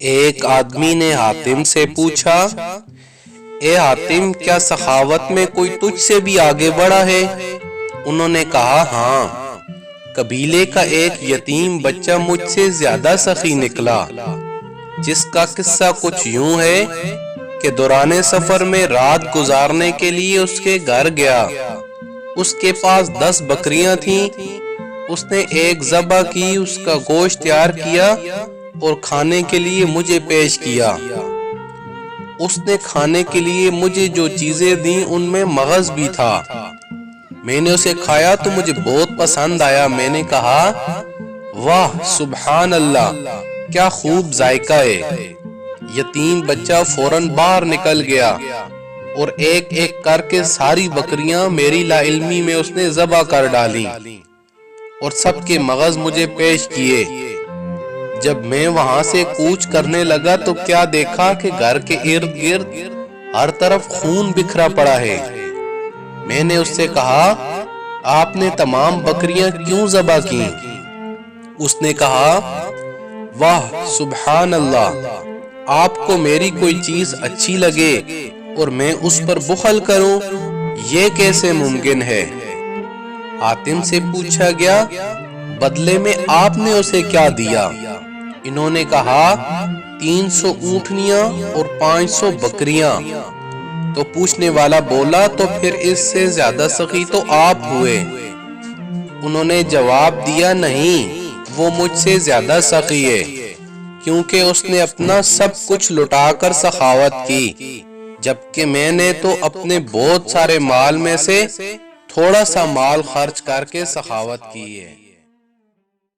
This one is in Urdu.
ایک آدمی نے حاتم سے پوچھا، اے حاتم، کیا سخاوت میں کوئی تجھ سے بھی آگے بڑھا ہے؟ انہوں نے کہا، ہاں، قبیلے کا ایک یتیم بچہ مجھ سے زیادہ سخی نکلا، جس کا قصہ کچھ یوں ہے کہ دوران سفر میں رات گزارنے کے لیے اس کے گھر گیا۔ اس کے پاس 10 بکریاں تھیں۔ اس نے ایک ذبح کی، اس کا گوشت تیار کیا اور کھانے کے لیے مجھے پیش کیا۔ اس نے کھانے کے لیے مجھے جو چیزیں دیں ان میں مغز بھی تھا۔ میں نے اسے کھایا تو مجھے بہت پسند آیا۔ میں نے کہا، واہ، سبحان اللہ، کیا خوب ذائقہ ہے۔ یتیم بچہ فوراً باہر نکل گیا اور ایک ایک کر کے ساری بکریاں میری لا علمی میں اس نے ذبح کر ڈالیں اور سب کے مغز مجھے پیش کیے۔ جب میں وہاں سے کوچ کرنے لگا تو کیا دیکھا کہ گھر کے ارد گرد ہر طرف خون بکھرا پڑا ہے۔ میں نے اس سے کہا، آپ نے تمام بکریاں کیوں ذبح کی؟ اس نے کہا، واہ، سبحان اللہ، آپ کو میری کوئی چیز اچھی لگے اور میں اس پر بخل کروں، یہ کیسے ممکن ہے؟ حاتم سے پوچھا گیا، بدلے میں آپ نے اسے کیا دیا؟ انہوں نے کہا، 300 اونٹنیاں اور 500 بکریاں۔ تو پوچھنے والا بولا، تو پھر اس سے زیادہ سخی تو آپ ہوئے۔ انہوں نے جواب دیا، نہیں، وہ مجھ سے زیادہ سخی ہے، کیونکہ اس نے اپنا سب کچھ لٹا کر سخاوت کی، جبکہ میں نے تو اپنے بہت سارے مال میں سے تھوڑا سا مال خرچ کر کے سخاوت کی ہے۔